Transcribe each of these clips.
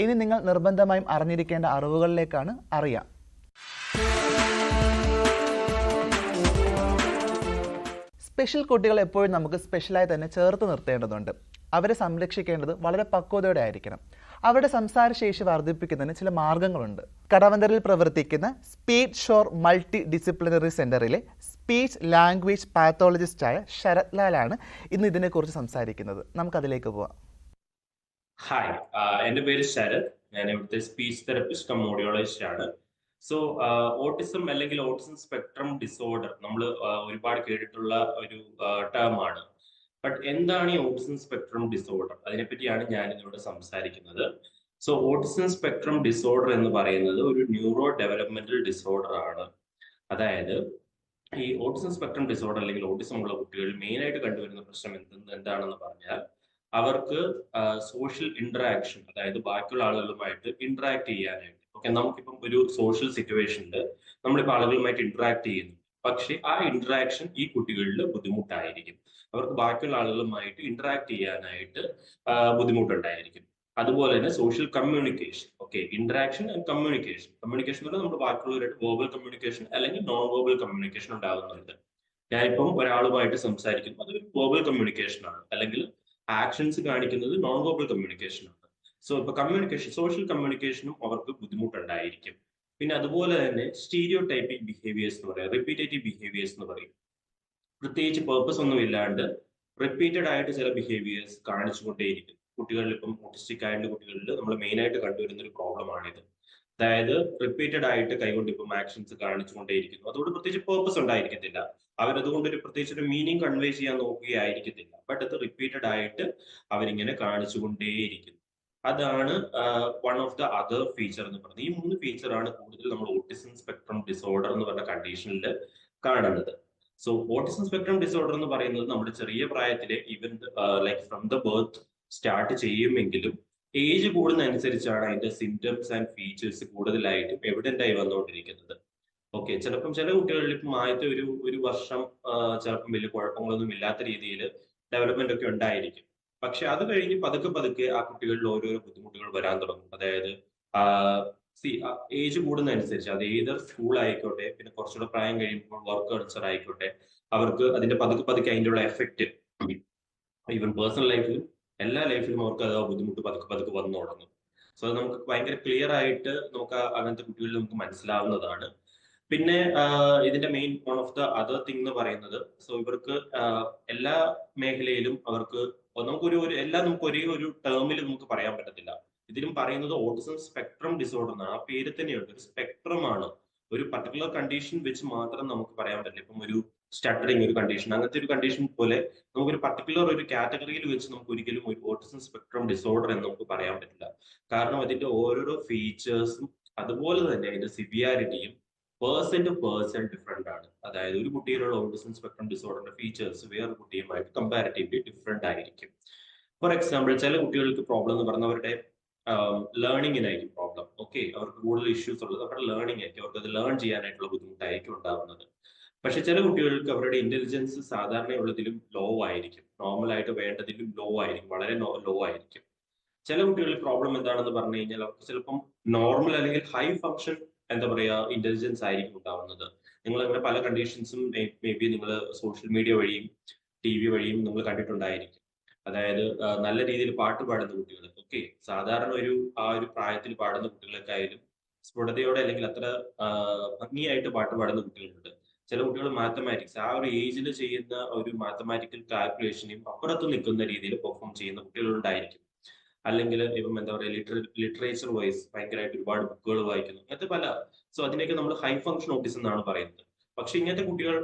ഇനി നിങ്ങൾ നിർബന്ധമായും അറിഞ്ഞിരിക്കേണ്ട അറിവുകളിലേക്കാണ് അറിയാം. സ്പെഷ്യൽ കുട്ടികൾ എപ്പോഴും നമുക്ക് സ്പെഷ്യലായി തന്നെ ചേർത്ത് നിർത്തേണ്ടതുണ്ട്. അവരെ സംരക്ഷിക്കേണ്ടത് വളരെ പക്വതയോടെ ആയിരിക്കണം. അവരുടെ സംസാരശേഷി വർദ്ധിപ്പിക്കുന്നതിന് ചില മാർഗങ്ങളുണ്ട്. കടവന്തറിൽ പ്രവർത്തിക്കുന്ന സ്പീച്ച് ഷോർ മൾട്ടി ഡിസിപ്ലിനറി സെന്ററിലെ സ്പീച്ച് ലാംഗ്വേജ് പാത്തോളജിസ്റ്റായ ശരത് ലാലാണ് ഇന്ന് ഇതിനെക്കുറിച്ച് സംസാരിക്കുന്നത്. നമുക്കതിലേക്ക് പോവാം. ഹായ്, എൻ്റെ പേര് ശരത്. ഞാൻ ഇവിടുത്തെ സ്പീച്ച് തെറപ്പിസ്റ്റ് കം ഓഡിയോളജിസ്റ്റ് ആണ്. സോ ഓട്ടിസം അല്ലെങ്കിൽ ഓട്ടിസം സ്പെക്ട്രം ഡിസോർഡർ നമ്മൾ ഒരുപാട് കേട്ടിട്ടുള്ള ഒരു ടേം ആണ്. ബട്ട് എന്താണ് ഈ ഓട്ടിസം സ്പെക്ട്രം ഡിസോർഡർ? അതിനെപ്പറ്റിയാണ് ഞാൻ ഇതിലൂടെ സംസാരിക്കുന്നത്. സോ ഓട്ടിസം സ്പെക്ട്രം ഡിസോർഡർ എന്ന് പറയുന്നത് ഒരു ന്യൂറോ ഡെവലപ്മെന്റൽ ഡിസോർഡർ ആണ്. അതായത് ഈ ഓട്ടിസം സ്പെക്ട്രം ഡിസോർഡർ അല്ലെങ്കിൽ ഓട്ടിസം ഉള്ള കുട്ടികൾ മെയിൻ ആയിട്ട് കണ്ടുവരുന്ന പ്രശ്നം എന്താണെന്ന് പറഞ്ഞാൽ അവർക്ക് സോഷ്യൽ ഇന്ററാക്ഷൻ, അതായത് ബാക്കിയുള്ള ആളുകളുമായിട്ട് ഇന്ററാക്ട് ചെയ്യാനായിട്ട്. ഓക്കെ, നമുക്കിപ്പം ഒരു സോഷ്യൽ സിറ്റുവേഷനിൽ നമ്മളിപ്പോൾ ആളുകളുമായിട്ട് ഇന്ററാക്ട് ചെയ്യുന്നു, പക്ഷെ ആ ഇന്ററാക്ഷൻ ഈ കുട്ടികളിൽ ബുദ്ധിമുട്ടായിരിക്കും. അവർക്ക് ബാക്കിയുള്ള ആളുകളുമായിട്ട് ഇന്ററാക്ട് ചെയ്യാനായിട്ട് ബുദ്ധിമുട്ടുണ്ടായിരിക്കും. അതുപോലെ തന്നെ social communication, okay, interaction and communication. Communication എന്ന് പറഞ്ഞാൽ നമ്മൾ ബാക്കിയുള്ളവരായിട്ട് വേർബൽ കമ്മ്യൂണിക്കേഷൻ അല്ലെങ്കിൽ നോൺ വേർബൽ കമ്മ്യൂണിക്കേഷൻ ഉണ്ടാകുന്നുണ്ട്. ഞാനിപ്പം ഒരാളുമായിട്ട് സംസാരിക്കുന്നു, അതൊരു വേർബൽ കമ്മ്യൂണിക്കേഷൻ ആണ്, അല്ലെങ്കിൽ ആക്ഷൻസ് കാണിക്കുന്നത് നോൺ വേർബൽ കമ്മ്യൂണിക്കേഷൻ ആണ്. സോ ഇപ്പൊ കമ്മ്യൂണിക്കേഷൻ, സോഷ്യൽ കമ്മ്യൂണിക്കേഷനും അവർക്ക് ബുദ്ധിമുട്ടുണ്ടായിരിക്കും. പിന്നെ അതുപോലെ തന്നെ സ്റ്റീരിയോ ടൈപ്പിക് ബിഹേവിയേഴ്സ് എന്ന് പറയാം, റിപ്പീറ്റേറ്റീവ് ബിഹേവിയേഴ്സ് എന്ന് പറയും. പ്രത്യേകിച്ച് പേർപ്പസ് ഒന്നും ഇല്ലാണ്ട് റിപ്പീറ്റഡ് ആയിട്ട് ചില ബിഹേവിയേഴ്സ് കാണിച്ചുകൊണ്ടേയിരിക്കും. കുട്ടികളിൽ ഇപ്പം ഓട്ടിസ്റ്റിക് ആയിട്ടുള്ള കുട്ടികളിൽ നമ്മൾ മെയിൻ ആയിട്ട് കണ്ടുവരുന്ന ഒരു പ്രോബ്ലം ആണിത്. അതായത് റിപ്പീറ്റഡ് ആയിട്ട് കൈകൊണ്ട് ഇപ്പം ആക്ഷൻസ് കാണിച്ചുകൊണ്ടേയിരിക്കുന്നു. അതുകൊണ്ട് പ്രത്യേകിച്ച് പേർപ്പസ് ഉണ്ടായിരിക്കത്തില്ല. അവരതുകൊണ്ട് പ്രത്യേകിച്ച് ഒരു മീനിങ് കൺവേ ചെയ്യാൻ നോക്കുകയായിരിക്കത്തില്ല. ബട്ട് അത് റിപ്പീറ്റഡ് ആയിട്ട് അവരിങ്ങനെ കാണിച്ചുകൊണ്ടേയിരിക്കുന്നു. അതാണ് one of the other feature എന്ന് പറയുന്നത്. ഈ 3 ഫീച്ചറാണ് കൂടുതൽ നമ്മൾ ഓട്ടിസം സ്പെക്ട്രം ഡിസോർഡർ എന്ന് പറഞ്ഞ കണ്ടീഷനിൽ കാണുന്നത്. സോ ഓട്ടിസം സ്പെക്ട്രം ഡിസോർഡർ എന്ന് പറയുന്നത് നമ്മുടെ ചെറിയ പ്രായത്തിലെ even like from the birth start ചെയ്യുമെങ്കിലും ഏജ് കൂടുന്നതനുസരിച്ചാണ് അതിന്റെ സിംറ്റംസ് ആൻഡ് ഫീച്ചേഴ്സ് കൂടുതലായിട്ടും എവിഡന്റ് ആയി വന്നുകൊണ്ടിരിക്കുന്നത്. ഓക്കെ, ചിലപ്പം ചില കുട്ടികളിൽ ഇപ്പം ആദ്യത്തെ ഒരു വർഷം ചിലപ്പം വലിയ കുഴപ്പങ്ങളൊന്നും ഇല്ലാത്ത രീതിയിൽ ഡെവലപ്മെന്റ് ഒക്കെ ഉണ്ടായിരിക്കും. പക്ഷെ അത് കഴിഞ്ഞ് പതുക്കെ പതുക്കെ ആ കുട്ടികളിൽ ഓരോരോ ബുദ്ധിമുട്ടുകൾ വരാൻ തുടങ്ങും. അതായത് ഏജ് കൂടുന്നതനുസരിച്ച് അത് ഏതൊരു സ്കൂൾ ആയിക്കോട്ടെ, പിന്നെ കുറച്ചുകൂടെ പ്രായം കഴിയുമ്പോൾ വർക്ക് കൾച്ചർ ആയിക്കോട്ടെ, അവർക്ക് അതിന്റെ പതുക്കെ പതുക്കെ അതിൻ്റെ എഫക്റ്റ് ഈവൻ പേഴ്സണൽ ലൈഫിലും എല്ലാ ലൈഫിലും അവർക്ക് അത് ബുദ്ധിമുട്ട് പതുക്കെ പതുക്കെ വന്നു തുടങ്ങും. സോ അത് നമുക്ക് ഭയങ്കര ക്ലിയർ ആയിട്ട് നമുക്ക് അങ്ങനത്തെ കുട്ടികളിൽ നമുക്ക് മനസ്സിലാവുന്നതാണ്. പിന്നെ ഇതിന്റെ main one of the other thing എന്ന് പറയുന്നത്, സോ ഇവർക്ക് എല്ലാ മേഖലയിലും അവർക്ക് എല്ലാം നമുക്ക് ഒരേ ഒരു ടേമിൽ നമുക്ക് പറയാൻ പറ്റത്തില്ല. ഇതിലും പറയുന്നത് ഓട്ടിസം സ്പെക്ട്രം ഡിസോർഡർ എന്നാണ്. ആ പേര് തന്നെയുണ്ട്, ഒരു സ്പെക്ട്രം ആണ്. ഒരു പർട്ടിക്കുലർ കണ്ടീഷൻ വെച്ച് മാത്രം നമുക്ക് പറയാൻ പറ്റില്ല. ഇപ്പം ഒരു സ്റ്റട്ടറിങ് ഒരു കണ്ടീഷൻ, അങ്ങനത്തെ ഒരു കണ്ടീഷൻ പോലെ നമുക്കൊരു പർട്ടിക്കുലർ ഒരു കാറ്റഗറിയിൽ വെച്ച് നമുക്ക് ഒരിക്കലും ഒരു ഓട്ടിസം സ്പെക്ട്രം ഡിസോർഡർ എന്ന് നമുക്ക് പറയാൻ പറ്റില്ല. കാരണം അതിന്റെ ഓരോരോ ഫീച്ചേഴ്സും അതുപോലെ തന്നെ അതിന്റെ സിവിയാരിറ്റിയും പേഴ്സൺ ടു പേഴ്സൺ ഡിഫറെന്റ് ആണ്. അതായത് ഒരു കുട്ടിയിലുള്ള ഓട്ടിസം സ്പെക്ട്രം ഡിസോർഡറിന്റെ ഫീച്ചേഴ്സ് വേറൊരു കുട്ടിയുമായിട്ട് കമ്പാരിറ്റീവ്ലി ഡിഫറെന്റ് ആയിരിക്കും. ഫോർ എക്സാമ്പിൾ, ചില കുട്ടികൾക്ക് പ്രോബ്ലം എന്ന് പറഞ്ഞവരുടെ ലേണിങ്ങിനായിരിക്കും പ്രോബ്ലം. ഓക്കെ, അവർക്ക് കൂടുതൽ ഇഷ്യൂസ് ഉള്ളത് അവരുടെ ലേണിംഗ് ആയിരിക്കും, അവർക്ക് അത് ലേൺ ചെയ്യാനായിട്ടുള്ള ബുദ്ധിമുട്ടായിരിക്കും ഉണ്ടാവുന്നത്. പക്ഷെ ചില കുട്ടികൾക്ക് അവരുടെ ഇന്റലിജൻസ് സാധാരണയുള്ളതിലും ലോ ആയിരിക്കും, നോർമൽ ആയിട്ട് വേണ്ടതിലും ലോ ആയിരിക്കും, വളരെ ലോ ആയിരിക്കും. ചില കുട്ടികളിൽ പ്രോബ്ലം എന്താണെന്ന് പറഞ്ഞു കഴിഞ്ഞാൽ അവർക്ക് ചിലപ്പം നോർമൽ അല്ലെങ്കിൽ ഹൈ ഫങ്ഷൻ എന്താ പറയാ ഇന്റലിജൻസ് ആയിരിക്കും ഉണ്ടാവുന്നത്. നിങ്ങൾ അങ്ങനെ പല കണ്ടീഷൻസും മേ ബി നിങ്ങൾ സോഷ്യൽ മീഡിയ വഴിയും TV വഴിയും നിങ്ങൾ കണ്ടിട്ടുണ്ടായിരിക്കും. അതായത് നല്ല രീതിയിൽ പാട്ട് പാടുന്ന കുട്ടികൾ, ഓക്കെ, സാധാരണ ഒരു പ്രായത്തിൽ പാടുന്ന കുട്ടികളൊക്കെ ആയാലും സ്ഫുടതയോടെ അല്ലെങ്കിൽ അത്ര ഭംഗിയായിട്ട് പാട്ട് പാടുന്ന കുട്ടികളുണ്ട്. ചില കുട്ടികൾ മാത്തമാറ്റിക്സ് ആ ഒരു ഏജിൽ ചെയ്യുന്ന ഒരു മാത്തമാറ്റിക്കൽ കാൽക്കുലേഷനെയും അപ്പുറത്ത് നിൽക്കുന്ന രീതിയിൽ പെർഫോം ചെയ്യുന്ന കുട്ടികളുണ്ടായിരിക്കും. അല്ലെങ്കിൽ ഇപ്പം എന്താ പറയുക, ലിറ്ററേച്ചർ വൈസ് ഭയങ്കരമായിട്ട് ഒരുപാട് ബുക്കുകൾ വായിക്കുന്നു, അങ്ങനത്തെ പല. സോ അതിനൊക്കെ നമ്മൾ ഹൈ ഫങ്ഷൻ ഓട്ടിസം എന്നാണ് പറയുന്നത്. പക്ഷെ ഇങ്ങനത്തെ കുട്ടികൾ,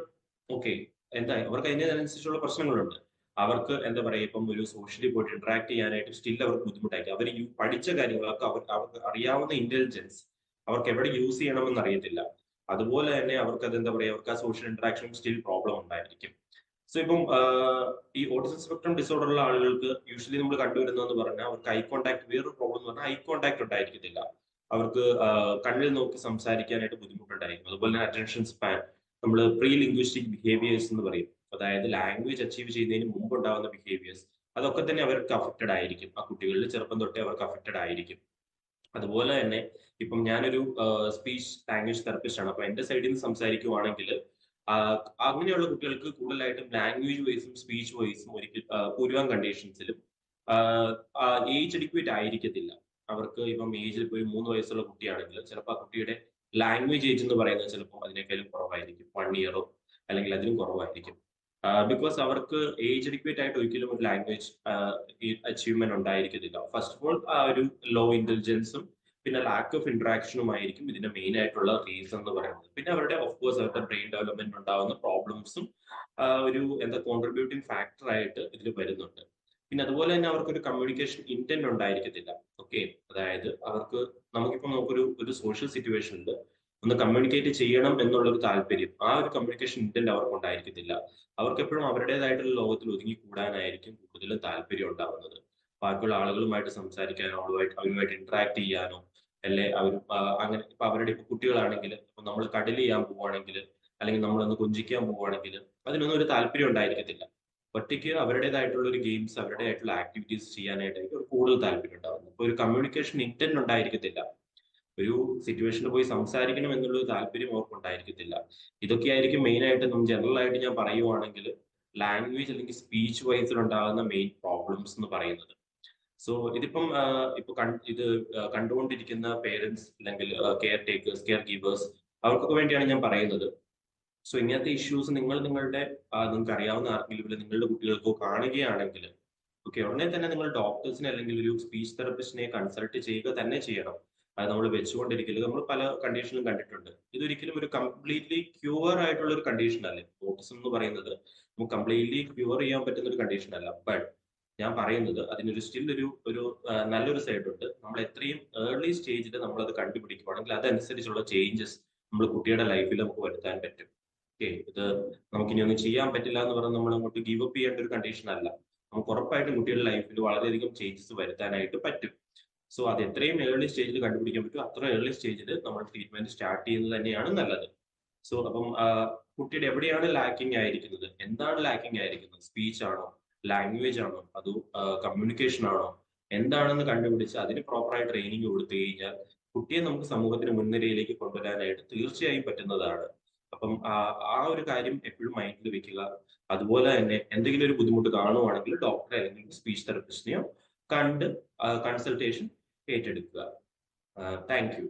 ഓക്കെ, എന്താ അവർക്ക് അതിനനുസരിച്ചുള്ള പ്രശ്നങ്ങളുണ്ട്. അവർക്ക് എന്താ പറയുക, ഇപ്പം ഒരു സോഷ്യലി പോയിട്ട് ഇന്ററാക്ട് ചെയ്യാനായിട്ട് സ്റ്റിൽ അവർക്ക് ബുദ്ധിമുട്ടായിരിക്കും. അവർ പഠിച്ച കാര്യങ്ങളൊക്കെ അവർക്ക് അറിയാവുന്ന ഇന്റലിജൻസ് അവർക്ക് എവിടെ യൂസ് ചെയ്യണമെന്ന് അറിയത്തില്ല. അതുപോലെ തന്നെ അവർക്ക് അത് എന്താ പറയുക, അവർക്ക് ആ സോഷ്യൽ ഇന്ററാക്ഷൻ സ്റ്റിൽ പ്രോബ്ലം ഉണ്ടായിരിക്കും. സോ ഇപ്പം ഈ ഓട്ടിസം സ്പെക്ട്രം ഡിസോർഡർ ഉള്ള ആളുകൾക്ക് യൂഷ്വലി നമ്മൾ കണ്ടുവരുന്നതെന്ന് പറഞ്ഞാൽ അവർക്ക് ഐ കോൺടാക്ട്, വേറൊരു പ്രോബ്ലം എന്ന് പറഞ്ഞാൽ ഐ കോൺടാക്ട് ഉണ്ടായിരിക്കത്തില്ല. അവർക്ക് കണ്ണിൽ നോക്കി സംസാരിക്കാനായിട്ട് ബുദ്ധിമുട്ടുണ്ടായിരിക്കും. അതുപോലെ തന്നെ അറ്റൻഷൻ സ്പാൻ, നമ്മൾ പ്രീ ലിംഗ്വിസ്റ്റിക് ബിഹേവിയേഴ്സ് എന്ന് പറയും, അതായത് ലാംഗ്വേജ് അച്ചീവ് ചെയ്യുന്നതിന് മുമ്പ് ഉണ്ടാകുന്ന ബിഹേവിയേഴ്സ്, അതൊക്കെ തന്നെ അവർക്ക് അഫക്റ്റഡ് ആയിരിക്കും. ആ കുട്ടികളിൽ ചെറുപ്പം തൊട്ടേ അവർക്ക് അഫക്റ്റഡ് ആയിരിക്കും. അതുപോലെ തന്നെ ഇപ്പം ഞാനൊരു സ്പീച്ച് ലാംഗ്വേജ് തെറപ്പിസ്റ്റ് ആണ്. അപ്പൊ എന്റെ സൈഡിൽ നിന്ന് സംസാരിക്കുവാണെങ്കിൽ അങ്ങനെയുള്ള കുട്ടികൾക്ക് കൂടുതലായിട്ടും ലാംഗ്വേജ് വൈസും സ്പീച്ച് വൈസും ഒരിക്കൽ ഭൂരിഭാഗം കണ്ടീഷൻസിലും ഏജ് അഡിക്വേറ്റ് ആയിരിക്കത്തില്ല. അവർക്ക് ഇപ്പം ഏജിൽ ഇപ്പോൾ ഒരു 3 വയസ്സുള്ള കുട്ടിയാണെങ്കിൽ ചിലപ്പോൾ ആ കുട്ടിയുടെ ലാംഗ്വേജ് ഏജ് എന്ന് പറയുന്നത് ചിലപ്പോൾ അതിനേക്കാളും കുറവായിരിക്കും. 1 ഇയറോ അല്ലെങ്കിൽ അതിലും കുറവായിരിക്കും. ബിക്കോസ് അവർക്ക് ഏജ് അഡിക്വേറ്റ് ആയിട്ട് ഒരിക്കലും ഒരു ലാംഗ്വേജ് അച്ചീവ്മെന്റ് ഉണ്ടായിരിക്കത്തില്ല. ഫസ്റ്റ് ഓഫ് ഓൾ ആ ഒരു ലോ ഇന്റലിജൻസും പിന്നെ ലാക്ക് ഓഫ് ഇന്ററാക്ഷനും ആയിരിക്കും ഇതിന്റെ മെയിൻ ആയിട്ടുള്ള റീസൺ എന്ന് പറയുന്നത്. പിന്നെ അവരുടെ ഓഫ് കോഴ്സ് അവരുടെ ബ്രെയിൻ ഡെവലപ്മെന്റ് ഉണ്ടാവുന്ന പ്രോബ്ലംസും ഒരു എന്താ കോൺട്രിബ്യൂട്ടിംഗ് ഫാക്ടർ ആയിട്ട് ഇതിൽ വരുന്നുണ്ട്. പിന്നെ അതുപോലെ തന്നെ അവർക്ക് ഒരു കമ്മ്യൂണിക്കേഷൻ ഇന്റന്റ് ഉണ്ടായിരിക്കത്തില്ല. ഓക്കെ, അതായത് അവർക്ക് നമുക്കിപ്പോ ഒരു സോഷ്യൽ സിറ്റുവേഷനിൽ ഒന്ന് കമ്മ്യൂണിക്കേറ്റ് ചെയ്യണം എന്നുള്ള ഒരു താല്പര്യം, ആ ഒരു കമ്മ്യൂണിക്കേഷൻ ഇന്റന്റ് അവർക്ക് ഉണ്ടായിരിക്കത്തില്ല. അവർക്ക് എപ്പോഴും അവരുടേതായിട്ടുള്ള ലോകത്തിൽ ഒതുങ്ങി കൂടാനായിരിക്കും കൂടുതലും താല്പര്യം ഉണ്ടാവുന്നത്. ബാക്കിയുള്ള ആളുകളുമായിട്ട് സംസാരിക്കാനോ അവരുമായിട്ട് ഇന്ററാക്ട് ചെയ്യാനോ അല്ലെ അവർ അങ്ങനെ ഇപ്പൊ അവരുടെ ഇപ്പൊ കുട്ടികളാണെങ്കിൽ ഇപ്പൊ നമ്മൾ കടൽ ചെയ്യാൻ പോവുകയാണെങ്കിൽ അല്ലെങ്കിൽ നമ്മളൊന്ന് കൊഞ്ചിക്കാൻ പോവുകയാണെങ്കിൽ അതിനൊന്നും ഒരു താല്പര്യം ഉണ്ടായിരിക്കത്തില്ല. ഒറ്റയ്ക്ക് അവരുടേതായിട്ടുള്ള ഒരു ഗെയിംസ് അവരുടേതായിട്ടുള്ള ആക്ടിവിറ്റീസ് ചെയ്യാനായിട്ടായിരിക്കും അവർക്ക് കൂടുതൽ താല്പര്യം ഉണ്ടാവുന്നത്. അപ്പൊ ഒരു കമ്മ്യൂണിക്കേഷൻ ഇന്റന്റ് ഉണ്ടായിരിക്കത്തില്ല. ഒരു സിറ്റുവേഷനിൽ പോയി സംസാരിക്കണം എന്നുള്ള ഒരു താല്പര്യം അവർക്ക് ഉണ്ടായിരിക്കത്തില്ല. ഇതൊക്കെയായിരിക്കും മെയിൻ ആയിട്ട് ജനറൽ ആയിട്ട് ഞാൻ പറയുവാണെങ്കിൽ ലാംഗ്വേജ് അല്ലെങ്കിൽ സ്പീച്ച് വൈസിൽ ഉണ്ടാകുന്ന മെയിൻ പ്രോബ്ലംസ് എന്ന് പറയുന്നത്. സോ ഇതിപ്പം ഇത് കണ്ടുകൊണ്ടിരിക്കുന്ന പേരൻസ് അല്ലെങ്കിൽ കെയർ ടേക്കേഴ്സ്, കെയർ ഗീവേഴ്സ് അവർക്കൊക്കെ വേണ്ടിയാണ് ഞാൻ പറയുന്നത്. സോ ഇങ്ങനത്തെ ഇഷ്യൂസ് നിങ്ങൾക്ക് അറിയാവുന്ന ആർക്കെങ്കിലും ഇല്ല നിങ്ങളുടെ കുട്ടികൾക്കോ കാണുകയാണെങ്കിൽ ഓക്കെ, ഉടനെ തന്നെ നിങ്ങൾ ഡോക്ടേഴ്സിനെ അല്ലെങ്കിൽ ഒരു സ്പീച്ച് തെറപ്പിസ്റ്റിനെ കൺസൾട്ട് ചെയ്യുക തന്നെ ചെയ്യണം. അത് നമ്മൾ വെച്ചുകൊണ്ടിരിക്കരുത്. നമ്മൾ പല കണ്ടീഷനിലും കണ്ടിട്ടുണ്ട്. ഇതൊരിക്കലും ഒരു കംപ്ലീറ്റ്ലി ക്യൂർ ആയിട്ടുള്ള ഒരു കണ്ടീഷൻ അല്ലേ. ഓട്ടിസം എന്ന് പറയുന്നത് നമുക്ക് കംപ്ലീറ്റ്ലി ക്യൂർ ചെയ്യാൻ പറ്റുന്ന ഒരു കണ്ടീഷൻ അല്ല. ബട്ട് ഞാൻ പറയുന്നത് അതിനൊരു സ്റ്റിൽ ഒരു നല്ലൊരു സൈഡ് ഉണ്ട്. നമ്മൾ എത്രയും ഏർലി സ്റ്റേജിൽ നമ്മൾ അത് കണ്ടുപിടിക്കുകയാണെങ്കിൽ അതനുസരിച്ചുള്ള ചേഞ്ചസ് നമ്മൾ കുട്ടിയുടെ ലൈഫിൽ നമുക്ക് വരുത്താൻ പറ്റും. ഓക്കെ, ഇത് നമുക്കിനി ഒന്നും ചെയ്യാൻ പറ്റില്ല എന്ന് പറഞ്ഞ് നമ്മൾ അങ്ങോട്ട് ഗീവ് അപ്പ് ചെയ്യേണ്ട ഒരു കണ്ടീഷൻ അല്ല. നമുക്ക് ഉറപ്പായിട്ടും കുട്ടികളുടെ ലൈഫിൽ വളരെയധികം ചേഞ്ചസ് വരുത്താനായിട്ട് പറ്റും. സോ അത് എത്രയും ഏർലി സ്റ്റേജിൽ കണ്ടുപിടിക്കാൻ പറ്റും അത്ര ഏർലി സ്റ്റേജിൽ നമ്മൾ ട്രീറ്റ്മെന്റ് സ്റ്റാർട്ട് ചെയ്യുന്നത് തന്നെയാണ് നല്ലത്. സോ അപ്പം കുട്ടിയുടെ എവിടെയാണ് ലാക്കിംഗ് ആയിരിക്കുന്നത്, എന്താണ് ലാക്കിംഗ് ആയിരിക്കുന്നത്, സ്പീച്ച് ആണോ, ലാംഗ്വേജ് ആണോ, അതോ കമ്മ്യൂണിക്കേഷൻ ആണോ, എന്താണെന്ന് കണ്ടുപിടിച്ച് അതിന് പ്രോപ്പറായി ട്രെയിനിങ് കൊടുത്തു കഴിഞ്ഞാൽ കുട്ടിയെ നമുക്ക് സമൂഹത്തിന് മുൻനിരയിലേക്ക് കൊണ്ടുവരാനായിട്ട് തീർച്ചയായും പറ്റുന്നതാണ്. അപ്പം ആ ഒരു കാര്യം എപ്പോഴും മൈൻഡിൽ വെക്കുക. അതുപോലെ തന്നെ എന്തെങ്കിലും ഒരു ബുദ്ധിമുട്ട് കാണുവാണെങ്കിൽ ഡോക്ടറെ അല്ലെങ്കിൽ സ്പീച്ച് തെറപ്പിസ്റ്റിനെയോ കണ്ട് കൺസൾട്ടേഷൻ ഏറ്റെടുക്കുക. Thank you.